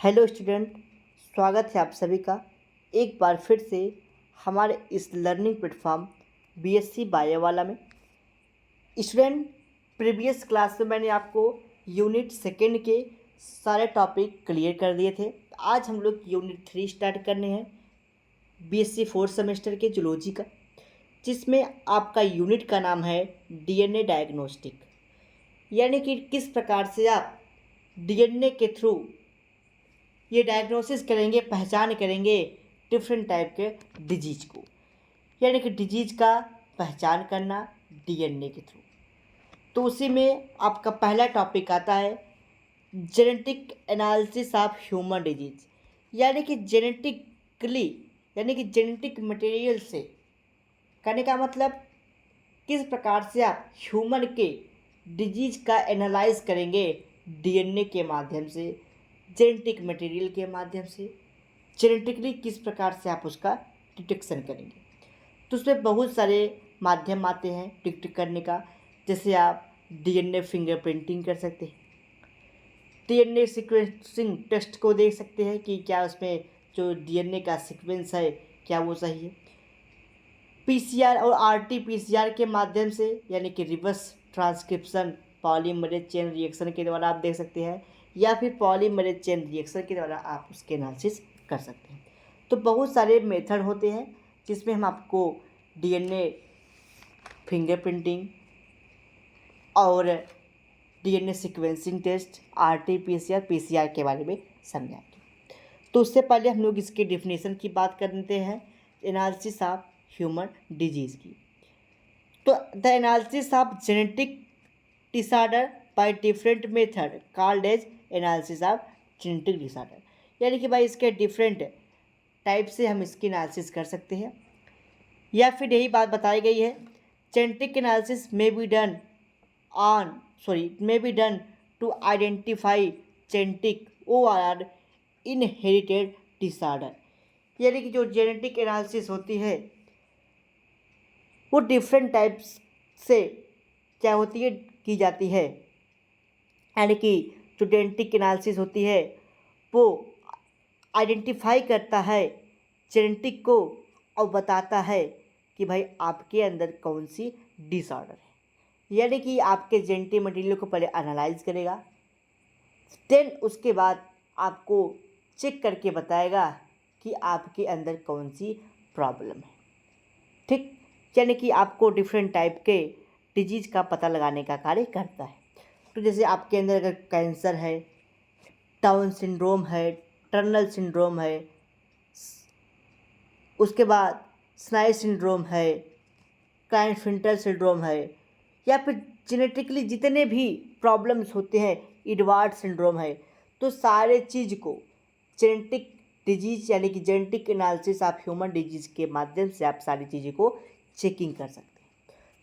Hello student, स्वागत है आप सभी का एक बार फिर से हमारे इस लर्निंग प्लेटफॉर्म बीएससी बायो वाला में। स्टूडेंट, प्रीवियस क्लास में मैंने आपको यूनिट सेकेंड के सारे टॉपिक क्लियर कर दिए थे। आज हम लोग यूनिट 3 स्टार्ट करने हैं बीएससी फोर्थ सेमेस्टर के जूलॉजी का, जिसमें आपका यूनिट का नाम है डीएनए डायग्नोस्टिक। यानी कि किस प्रकार से आप डीएनए के थ्रू ये डायग्नोसिस करेंगे, पहचान करेंगे डिफरेंट टाइप के डिजीज को, यानी कि डिजीज का पहचान करना डीएनए के थ्रू। तो उसी में आपका पहला टॉपिक आता है genetic analysis of human disease. यानी कि जेनेटिकली, यानी कि जेनेटिक मटेरियल से, कहने का मतलब किस प्रकार से आप ह्यूमन के डिजीज का एनालाइज करेंगे डीएनए के माध्यम से, जेनेटिक मटेरियल के माध्यम से, जेनेटिकली किस प्रकार से आप उसका डिटेक्शन करेंगे। तो उसमें बहुत सारे माध्यम आते हैं डिटेक्ट करने का। जैसे आप डीएनए फिंगरप्रिंटिंग कर सकते हैं, डीएनए सीक्वेंसिंग टेस्ट को देख सकते हैं कि क्या उसमें जो डीएनए का सीक्वेंस है क्या वो सही है। पीसीआर और आरटीपीसीआर के माध्यम से, यानी कि reverse transcription polymerase chain reaction के द्वारा आप देख सकते हैं, या फिर पॉलीमरेज चेन रिएक्शन के द्वारा आप उसके एनालिसिस कर सकते हैं। तो बहुत सारे मेथड होते हैं जिसमें हम आपको डीएनए फिंगरप्रिंटिंग और DNA sequencing test, RTPCR, PCR के बारे में समझाएंगे। तो उससे पहले हम लोग इसकी डेफिनेशन की बात करते हैं, एनालिसिस ऑफ ह्यूमन डिजीज़ की। तो the analysis of genetic disorder by different method called as analysis of genetic disorder. यानी कि भाई इसके डिफरेंट टाइप से हम इसकी एनालिसिस कर सकते हैं, या फिर यही बात बताई गई है, genetic analysis may be done to identify genetic और इनहेरिटेड डिसऑर्डर। यानी कि जो जेनेटिक एनालिसिस होती है वो डिफरेंट टाइप्स से क्या होती है, की जाती है। यानी कि जो जेनेटिक एनालिसिस होती है वो आइडेंटिफाई करता है जेनेटिक को और बताता है कि भाई आपके अंदर कौन सी डिसऑर्डर है। यानी कि आपके जेनेटिक मटेरियल को पहले एनालाइज करेगा, देन उसके बाद आपको चेक करके बताएगा कि आपके अंदर कौन सी प्रॉब्लम है। ठीक, यानी कि आपको डिफरेंट टाइप के डिजीज़ का पता लगाने का कार्य करता है। तो जैसे आपके अंदर अगर कैंसर है, डाउन सिंड्रोम है, टर्नल सिंड्रोम है, उसके बाद स्नाइड सिंड्रोम है, क्लाइनफिल्टर सिंड्रोम है, या फिर जेनेटिकली जितने भी प्रॉब्लम्स होते हैं, एडवार्ड सिंड्रोम है, तो सारे चीज़ को जेनेटिक डिजीज़ यानी कि genetic analysis of human disease के माध्यम से आप सारी चीज़ों को चेकिंग कर सकते हैं।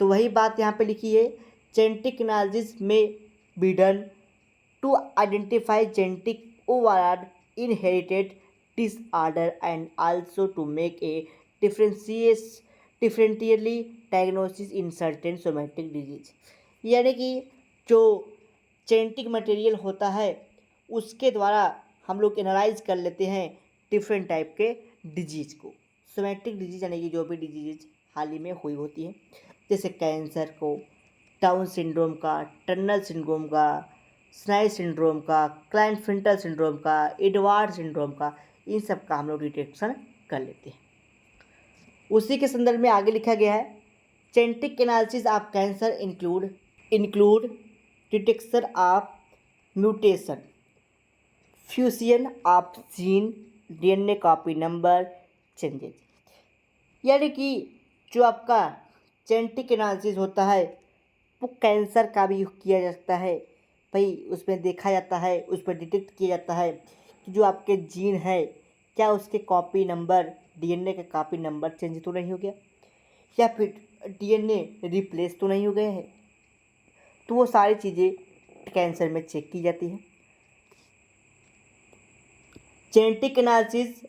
तो वही बात यहाँ पे लिखी है, जेनेटिक एनालिसिस में be done to identify genetic overall inherited disorder and also to make a differentially diagnosis in certain somatic disease। यानी कि जो जेनेटिक मटेरियल होता है उसके द्वारा हम लोग एनालाइज कर लेते हैं डिफरेंट टाइप के डिजीज़ को। सोमैटिक डिजीज़ यानी कि जो भी डिजीज़ हाल ही में हुई होती है, जैसे कैंसर को, डाउन सिंड्रोम का, टर्नल सिंड्रोम का, स्नाइड सिंड्रोम का, क्लाइनफिल्टर सिंड्रोम का, एडवार्ड सिंड्रोम का, इन सब का हम लोग डिटेक्शन कर लेते हैं। उसी के संदर्भ में आगे लिखा गया है, genetic analysis of cancer include detection of mutation, fusion of gene, DNA copy number changes. यानी कि जो आपका जेनेटिक एनालिसिस होता है वो कैंसर का भी किया जाता है। भाई उसमें देखा जाता है, उस पर डिटेक्ट किया जाता है कि जो आपके जीन है क्या उसके कॉपी नंबर, डीएनए का कॉपी नंबर चेंज तो नहीं हो गया, या फिर डीएनए रिप्लेस तो नहीं हो गए हैं। तो वो सारी चीज़ें कैंसर में चेक की जाती हैं। Genetic analysis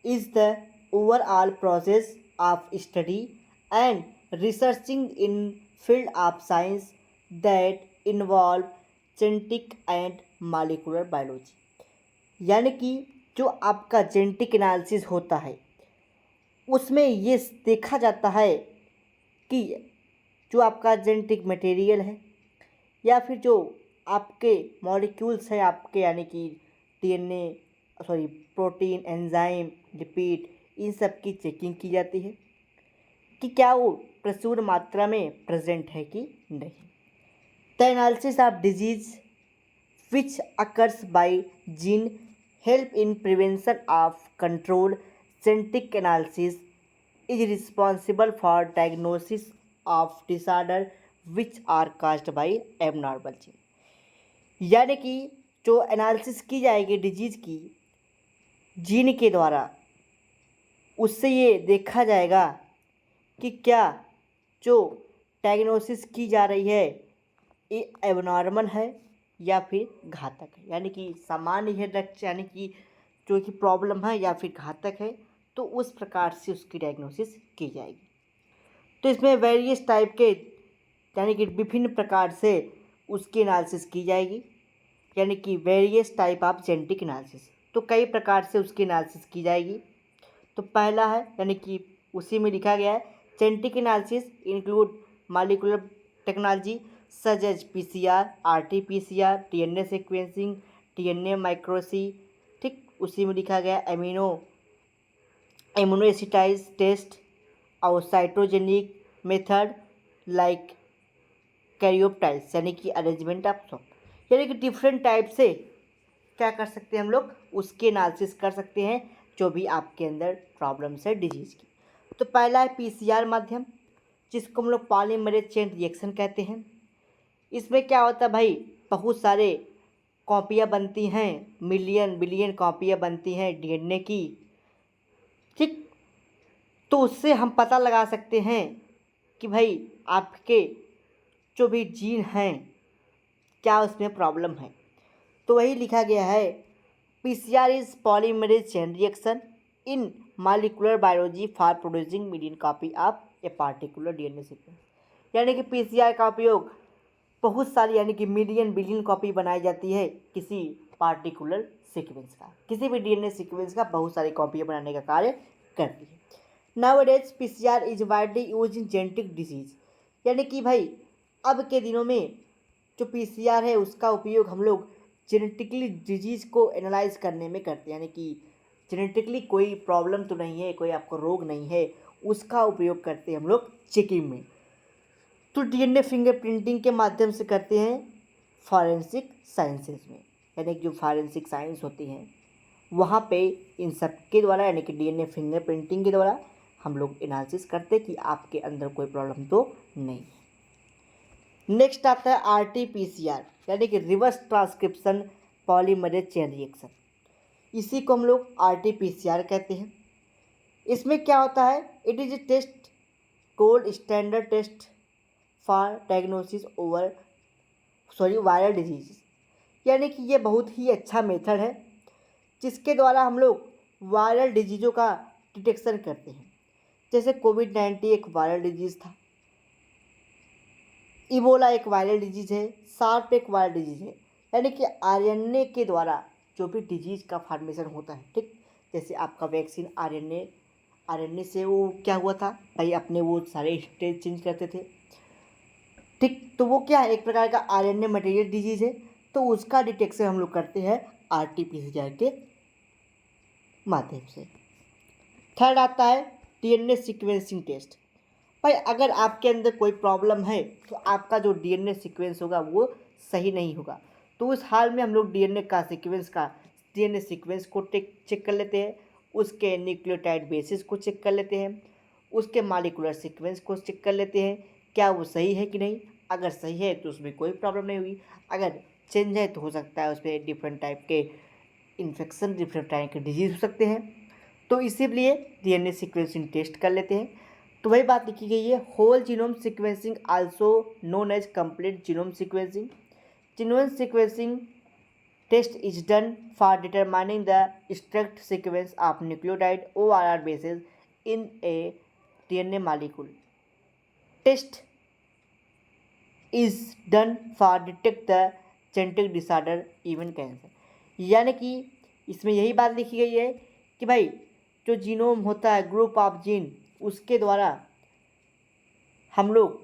is the overall process of study and researching in field of science that involve genetic and molecular biology. यानी कि जो आपका जेनेटिक एनालिसिस होता है उसमें ये देखा जाता है कि जो आपका जेनेटिक मटेरियल है या फिर जो आपके मॉलिक्यूल्स हैं आपके, यानी कि DNA, sorry, protein, enzyme, lipid, इन सब की चेकिंग की जाती है कि क्या वो प्रचुर मात्रा में प्रेजेंट है कि नहीं। The analysis of disease which occurs by gene help in prevention of control. Genetic analysis is responsible for diagnosis of disorder which are caused by abnormal gene। यानी कि जो एनालिसिस की जाएगी डिजीज़ की जीन के द्वारा, उससे ये देखा जाएगा कि क्या जो डायग्नोसिस की जा रही है ये एबनॉर्मल है या फिर घातक है, यानी कि सामान्य है रक्त, यानी कि जो कि प्रॉब्लम है या फिर घातक है, तो उस प्रकार से उसकी डायग्नोसिस की जाएगी। तो इसमें वेरियस टाइप के, यानी कि विभिन्न प्रकार से उसकी एनालिसिस की जाएगी, यानी कि various type of genetic analysis. तो कई प्रकार से उसकी एनालिसिस की जाएगी। तो पहला है, यानी कि उसी में लिखा गया है, genetic analysis include molecular technology such as PCR, RT-PCR, DNA sequencing, DNA माइक्रोसी। ठीक, उसी में लिखा गया इम्यूनो एसिटाइज टेस्ट और साइटोजेनिक मेथड लाइक कैरियोप्टाइज, यानी कि अरेंजमेंट ऑफ सॉप, यानी कि डिफरेंट टाइप से क्या कर सकते हैं हम लोग उसके एनालिसिस कर सकते हैं जो भी आपके अंदर प्रॉब्लम्स है डिजीज़ की। तो पहला है PCR माध्यम, जिसको हम लोग पॉलीमरेज चेन रिएक्शन कहते हैं। इसमें क्या होता है भाई, बहुत सारे कॉपियाँ बनती हैं, मिलियन बिलियन कॉपियाँ बनती हैं DNA की। ठीक, तो उससे हम पता लगा सकते हैं कि भाई आपके जो भी जीन हैं क्या उसमें प्रॉब्लम है। तो वही लिखा गया है, PCR is polymerase chain reaction in molecular biology for producing million copy of a particular DNA sequence. यानी कि PCR का उपयोग बहुत सारी, यानी कि मिलियन बिलियन कॉपी बनाई जाती है किसी पार्टिकुलर सीक्वेंस का, किसी भी DNA सीक्वेंस का बहुत सारी कॉपियाँ बनाने का कार्य करती है। Nowadays PCR is widely use in genetic disease. यानी कि भाई अब के दिनों में जो PCR है उसका उपयोग हम लोग जेनेटिकली डिजीज़ को एनालाइज करने में करते हैं, यानी कि जेनेटिकली कोई प्रॉब्लम तो नहीं है, कोई आपको रोग नहीं है, उसका उपयोग करते हैं हम लोग चेकिंग में। तो DNA फिंगरप्रिंटिंग के माध्यम से करते हैं फॉरेंसिक साइंसेज में, यानी कि जो फॉरेंसिक साइंस होती हैं वहाँ पे इन सब के द्वारा, यानी कि DNA फिंगरप्रिंटिंग के द्वारा हम लोग एनालिसिस करते हैं कि आपके अंदर कोई प्रॉब्लम तो नहीं है। नेक्स्ट आता है RT-PCR, यानी कि reverse transcription polymerase chain reaction. इसी को हम लोग RT-PCR कहते हैं। इसमें क्या होता है, it is a test gold standard test for diagnosis viral disease. यानी कि ये बहुत ही अच्छा मेथड है जिसके द्वारा हम लोग वायरल डिजीज़ों का डिटेक्शन करते हैं। जैसे कोविड-19 एक वायरल डिजीज़ था, इबोला एक वायरल डिजीज़ है, सार्प एक वायरल डिजीज़ है। यानी कि RNA के द्वारा जो भी डिजीज़ का फॉर्मेशन होता है, ठीक, जैसे आपका वैक्सीन RNA से वो क्या हुआ था भाई, अपने वो सारे स्टेज चेंज करते थे। ठीक, तो वो क्या है, एक प्रकार का RNA मटेरियल डिजीज़ है, तो उसका डिटेक्शन हम लोग करते हैं RT-PCR के माध्यम से। थर्ड आता है DNA सीक्वेंसिंग टेस्ट। भाई अगर आपके अंदर कोई प्रॉब्लम है तो आपका जो DNA सीक्वेंस होगा वो सही नहीं होगा, तो उस हाल में हम लोग DNA सीक्वेंस को चेक कर लेते हैं, उसके न्यूक्लियोटाइड बेसिस को चेक कर लेते हैं, उसके मॉलिक्यूलर सीक्वेंस को चेक कर लेते हैं क्या वो सही है कि नहीं। अगर सही है तो उसमें कोई प्रॉब्लम नहीं होगी, अगर चेंज है तो हो सकता है उसमें डिफरेंट टाइप के इन्फेक्शन, डिफरेंट टाइप के डिजीज़ हो सकते हैं। तो इसीलिए DNA सीक्वेंसिंग टेस्ट कर लेते हैं। तो वही बात लिखी गई है, whole genome sequencing also known as complete genome sequencing. Genome sequencing test is done for determining the struct sequence of nucleotide ORR bases in a DNA molecule. Test is done for detect the genetic disorder even cancer. यानी कि इसमें यही बात लिखी गई है कि भाई जो जीनोम होता है, ग्रुप ऑफ जीन, उसके द्वारा हम लोग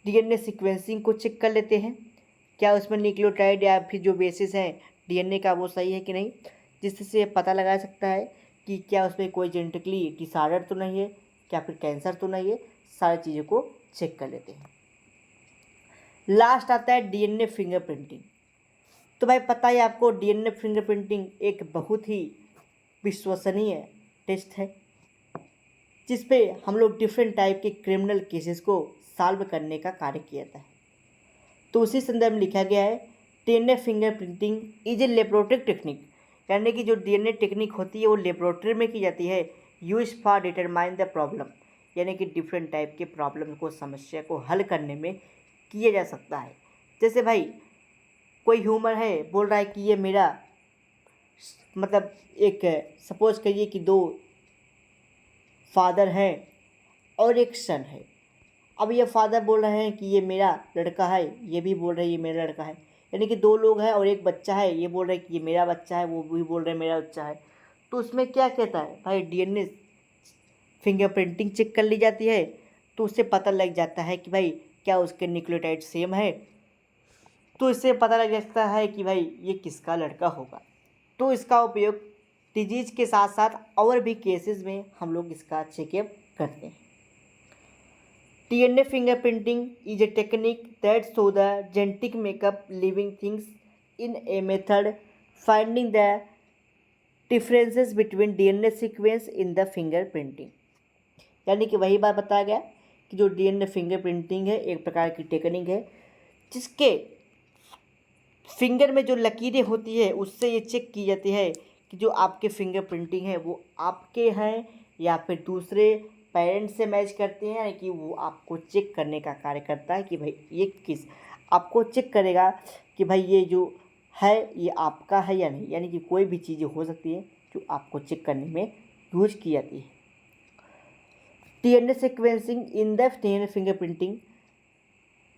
डीएनए सीक्वेंसिंग को चेक कर लेते हैं, क्या उसमें न्यूक्लियोटाइड या फिर जो बेसिस है डीएनए का वो सही है कि नहीं, जिससे पता लगा सकता है कि क्या उसमें कोई जेनेटिकली डिसऑर्डर तो नहीं है, क्या फिर कैंसर तो नहीं है। सारी चीज़ों को चेक कर लेते हैं। लास्ट आता है डीएनए फिंगरप्रिंटिंग। तो भाई पता है आपको, डीएनए फिंगरप्रिंटिंग एक बहुत ही विश्वसनीय टेस्ट है जिस पे हम लोग डिफरेंट टाइप के क्रिमिनल केसेस को सॉल्व करने का कार्य किया था। तो उसी संदर्भ में लिखा गया है DNA fingerprinting is a laboratory technique, यानी कि जो डीएनए टेक्निक होती है वो लेबोरेटरी में की जाती है, use for determine the problem, यानी कि डिफरेंट टाइप के प्रॉब्लम को, समस्या को हल करने में किया जा सकता है। जैसे भाई कोई ह्यूमन है, बोल रहा है कि ये मेरा मतलब एक सपोज करिए कि दो फादर हैं और एक सन है। अब ये फादर बोल रहे हैं कि ये मेरा लड़का है, ये भी बोल रहे हैं ये मेरा लड़का है, यानी कि दो लोग हैं और एक बच्चा है, ये बोल रहे हैं कि ये मेरा बच्चा है, वो भी बोल रहे हैं मेरा बच्चा है। तो उसमें क्या कहता है भाई, डीएनए फिंगरप्रिंटिंग चेक कर ली जाती है, तो उससे पता लग जाता है कि भाई क्या उसके न्यूक्लियोटाइड सेम है, तो इससे पता लग सकता है कि भाई ये किसका लड़का होगा। तो इसका उपयोग डिजीज के साथ साथ और भी केसेस में हम लोग इसका चेकअप करते हैं। DNA fingerprinting is a technique that show the genetic makeup living things in a method finding the differences between DNA sequence in the fingerprinting. यानी कि वही बात बताया गया कि जो डीएनए फिंगरप्रिंटिंग है एक प्रकार की टेक्निक है जिसके फिंगर में जो लकीरें होती है उससे ये चेक की जाती है कि जो आपके फिंगरप्रिंटिंग है वो आपके हैं या फिर दूसरे पेरेंट्स से मैच करते हैं, यानी कि वो आपको चेक करने का कार्य करता है कि भाई ये किस, आपको चेक करेगा कि भाई ये जो है ये आपका है या नहीं। यानी कि कोई भी चीज़ें हो सकती है जो आपको चेक करने में यूज की जाती है। DNA sequencing in the DNA fingerprinting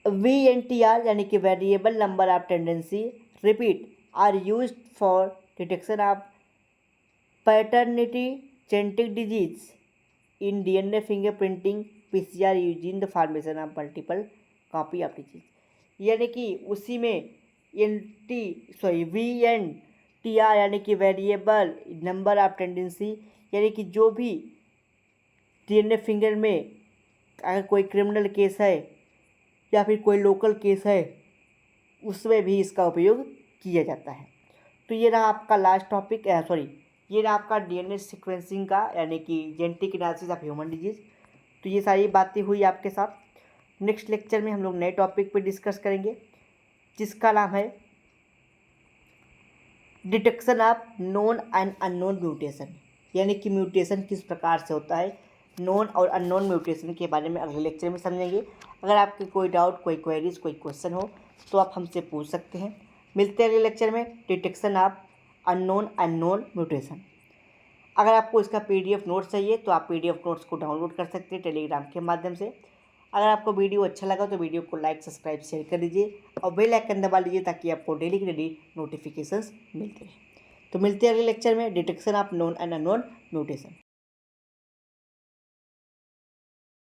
VNTR यानी कि variable number of tendency repeat are use for detection of paternity genetic disease in DNA fingerprinting PCR using the formation of multiple copy of disease. यानी कि उसी में VNTR यानी कि variable number of tendency, यानी कि जो भी डीएनए फिंगर में अगर कोई क्रिमिनल केस है या फिर कोई लोकल केस है उसमें भी इसका उपयोग किया जाता है। तो ये रहा आपका लास्ट टॉपिक, ये रहा आपका डीएनए सीक्वेंसिंग का यानी कि genetic analysis of human disease. तो ये सारी बातें हुई आपके साथ। नेक्स्ट लेक्चर में हम लोग नए टॉपिक पर डिस्कस करेंगे जिसका नाम है detection of known and unknown mutation, यानी कि म्यूटेशन किस प्रकार से होता है, नोन और अननोन म्यूटेशन के बारे में अगले लेक्चर में समझेंगे। अगर आपके कोई डाउट, कोई क्वेरीज, कोई क्वेश्चन हो तो आप हमसे पूछ सकते हैं। मिलते हैं अगले लेक्चर में detection of unknown unknown mutation. अगर आपको इसका PDF नोट्स चाहिए तो आप PDF नोट्स को डाउनलोड कर सकते हैं टेलीग्राम के माध्यम से। अगर आपको वीडियो अच्छा लगा तो वीडियो को लाइक, सब्सक्राइब, शेयर कर दीजिए और बेल आइकन दबा लीजिए ताकि आपको डेली की डेली नोटिफिकेशंस मिलते रहें। तो मिलते हैं अगले लेक्चर में detection of known and unknown mutation.